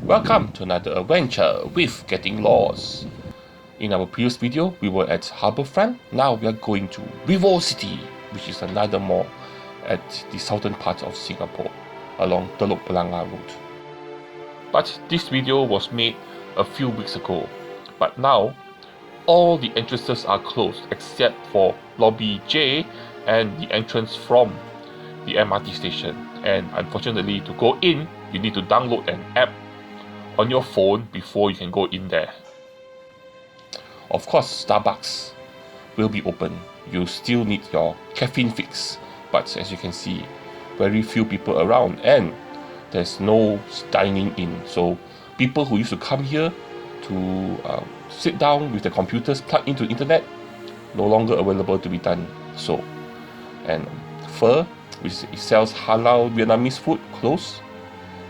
Welcome to another adventure with Getting Lost. In our previous video, we were at Harbourfront. Now we are going to VivoCity, which is another mall at the southern part of Singapore, along Telok Blangah Road. But this video was made a few weeks ago. But now, all the entrances are closed except for Lobby J and the entrance from the MRT station. And unfortunately, to go in, you need to download an app on your phone before you can go in there. Of course, Starbucks will be open. You still need your caffeine fix, but as you can see, very few people around and there's no dining in. So people who used to come here to sit down with the computers plugged into the internet, no longer available to be done so. And Pho, which sells halal Vietnamese food, closed,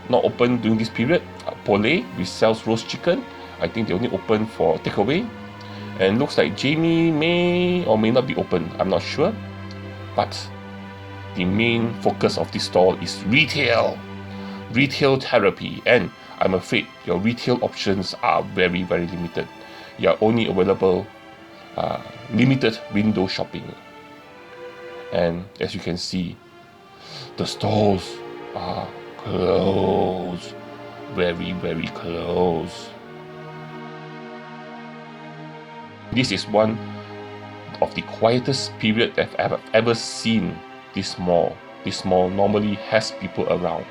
not open during this period. Pole, which sells roast chicken, I think they only open for takeaway. And looks like Jamie may or may not be open, I'm not sure. But the main focus of this store is retail therapy, and I'm afraid your retail options are very limited. You are only available limited window shopping. And as you can see, the stores are closed, very close. This is one of the quietest period I've ever seen this mall. This mall normally has people around,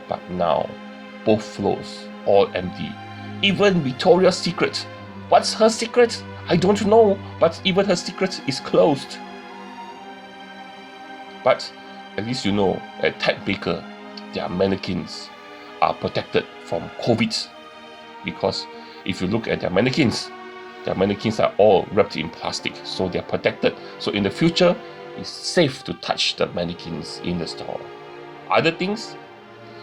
but now both floors all empty. Even Victoria's Secret, what's her secret? I don't know, but even her secret is closed. But at least you know, at Ted Baker, their mannequins are protected from COVID, because if you look at their mannequins are all wrapped in plastic, so they're protected. So in the future, it's safe to touch the mannequins in the store. Other things,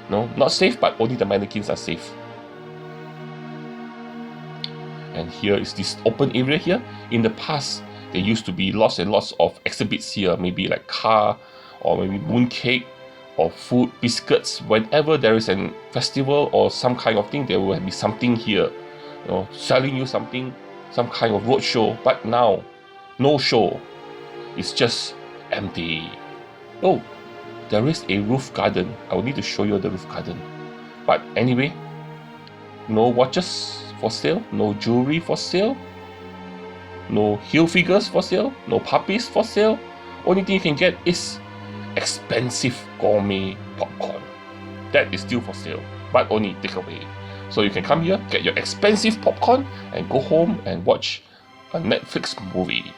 no, not safe, but only the mannequins are safe. And here is this open area here. In the past, there used to be lots and lots of exhibits here, maybe like car, or maybe mooncake, or food, biscuits. Whenever there is a festival or some kind of thing, there will be something here, selling you something, some kind of road show. But now, no show. It's just empty. Oh, there is a roof garden. I will need to show you the roof garden. But anyway, no watches for sale, no jewelry for sale, no heel figures for sale, no puppies for sale. Only thing you can get is expensive gourmet popcorn. That is still for sale, but only takeaway. So you can come here, get your expensive popcorn, and go home and watch a Netflix movie.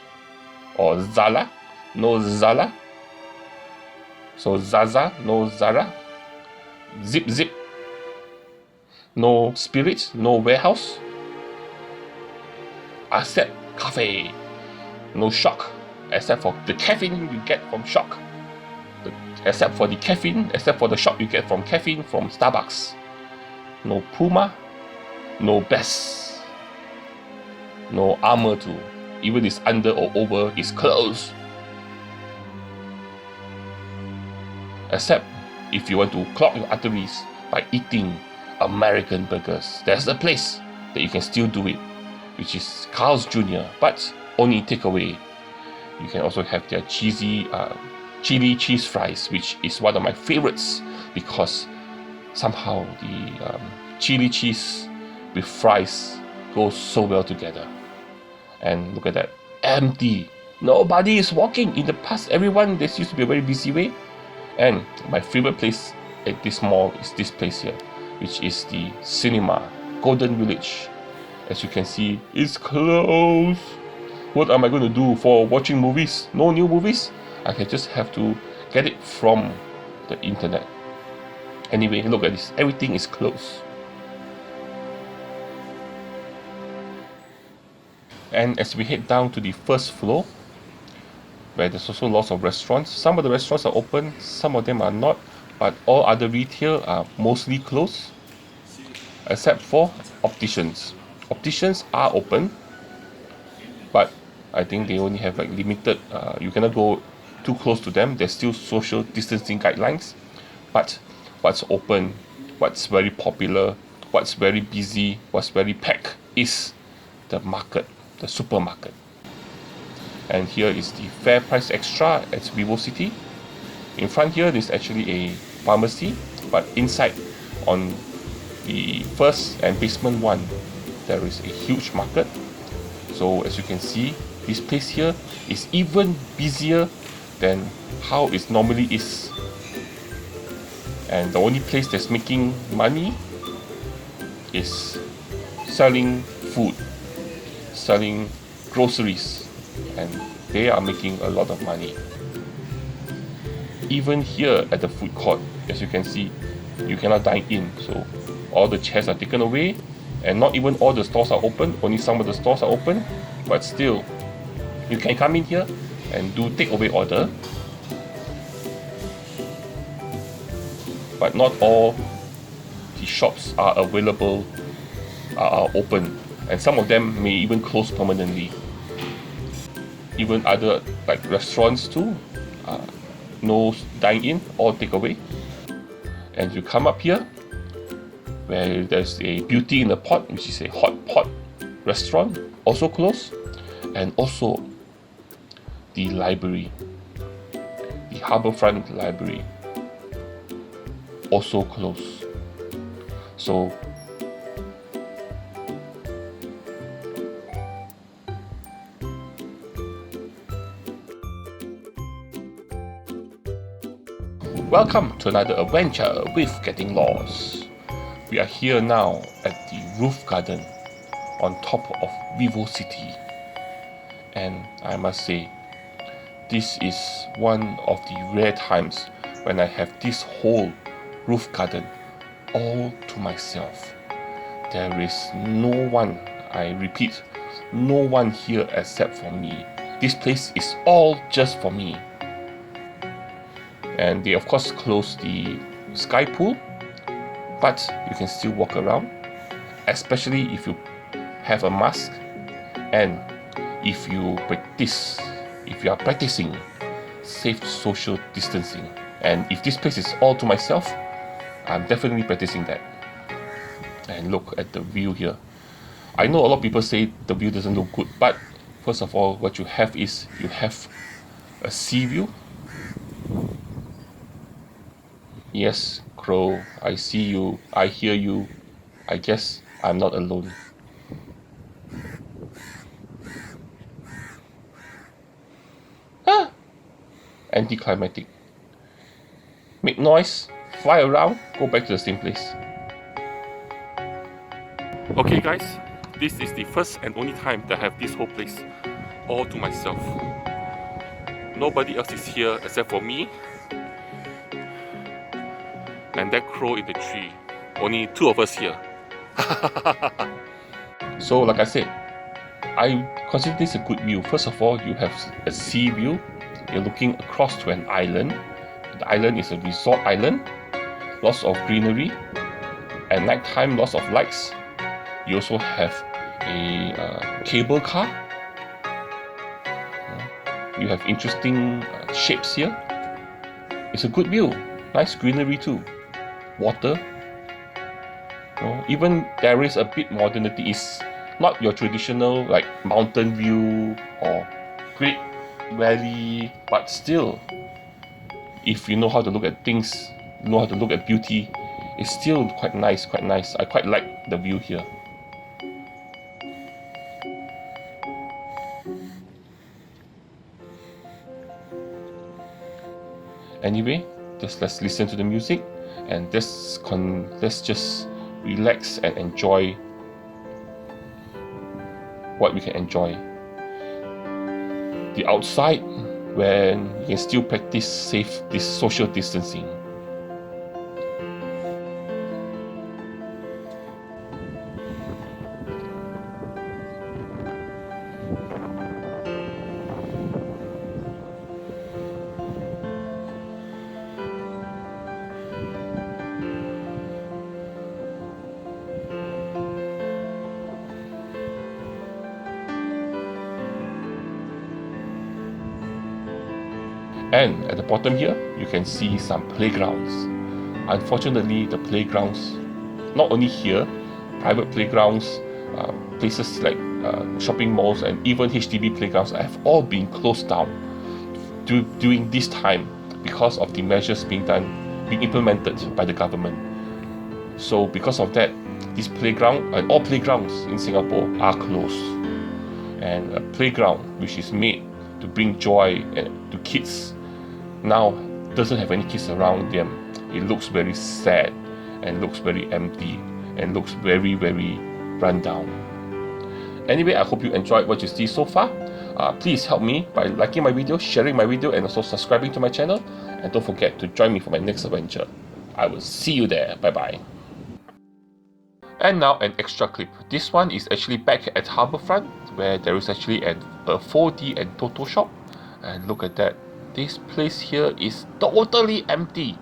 Or Zala, no Zala. So Zaza, no Zara. Zip, no Spirit, no Warehouse. Asset Cafe, no Shock, except for the caffeine you get from Shock. Except for the caffeine, except for the shop you get from caffeine from Starbucks. No Puma, no Best, no Armour too. Even its under or over is closed. Except if you want to clog your arteries by eating American burgers. There's a place that you can still do it, which is Carl's Jr., but only takeaway. You can also have their chili cheese fries, which is one of my favorites, because somehow the chili cheese with fries goes so well together. And look at that, empty. Nobody is walking. In the past, everyone, this used to be a very busy way. And my favorite place at this mall is this place here, which is the cinema, Golden Village. As you can see, it's closed. What am I going to do for watching movies? No new movies? I can just have to get it from the internet. Anyway, look at this. Everything is closed. And as we head down to the first floor, where there's also lots of restaurants. Some of the restaurants are open, some of them are not, but all other retail are mostly closed, except for opticians. Opticians are open, but I think they only have like limited, you cannot go too close to them. There's still social distancing guidelines. But what's open, what's very popular, what's very busy, what's very packed is the market, the supermarket. And here is the Fair Price Extra at VivoCity. In front here is actually a pharmacy, but inside on the first and basement one, there is a huge market. So as you can see, this place here is even busier than how it normally is. And the only place that's making money is selling food, selling groceries, and they are making a lot of money. Even here at the food court, as you can see, you cannot dine in, so all the chairs are taken away, and not even all the stores are open, only some of the stores are open, but still, you can come in here and do takeaway order, but not all the shops are available, are open, and some of them may even close permanently. Even other like restaurants too, no dine in or takeaway. And you come up here where there's a Beauty in a Pot, which is a hot pot restaurant, also closed, and also the library, the Harbourfront Library, also closed. So welcome to another adventure with Getting Lost. We are here now at the roof garden on top of VivoCity, and I must say, this is one of the rare times when I have this whole roof garden all to myself. There is no one, I repeat, no one here except for me. This place is all just for me. And they of course close the sky pool, but you can still walk around, especially if you have a mask and if you are practicing safe social distancing. And if this place is all to myself, I'm definitely practicing that. And look at the view here. I know a lot of people say the view doesn't look good, but first of all, what you have is you have a sea view. Yes, Crow, I see you, I hear you. I guess I'm not alone. Anticlimactic. Make noise, fly around, go back to the same place. Okay guys, this is the first and only time that I have this whole place all to myself. Nobody else is here except for me and that crow in the tree. Only two of us here. So like I said, I consider this a good view. First of all, you have a sea view. You're looking across to an island. The island is a resort island. Lots of greenery. At night time, lots of lights. You also have a cable car. You have interesting shapes here. It's a good view. Nice greenery too. Water. Even there is a bit modernity. It's not your traditional like mountain view or great valley, but still, if you know how to look at things, know how to look at beauty, it's still quite nice. I quite like the view here. Anyway, let's listen to the music and let's just relax and enjoy what we can enjoy. The outside, when you can still practice this social distancing. And at the bottom here, you can see some playgrounds. Unfortunately, the playgrounds, not only here, private playgrounds, places like shopping malls, and even HDB playgrounds have all been closed down during this time because of the measures being implemented by the government. So because of that, this playground and all playgrounds in Singapore are closed. And a playground which is made to bring joy to kids now doesn't have any kids around them. It looks very sad and looks very empty and looks very, very run down. Anyway, I hope you enjoyed what you see so far. Please help me by liking my video, sharing my video, and also subscribing to my channel. And don't forget to join me for my next adventure. I will see you there. Bye bye. And now an extra clip. This one is actually back at Harbourfront, where there is actually a 4D and Toto shop. And look at that. This place here is totally empty.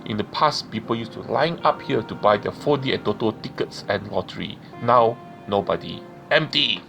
In the past, people used to line up here to buy their 4D and Toto tickets and lottery. Now, nobody. Empty.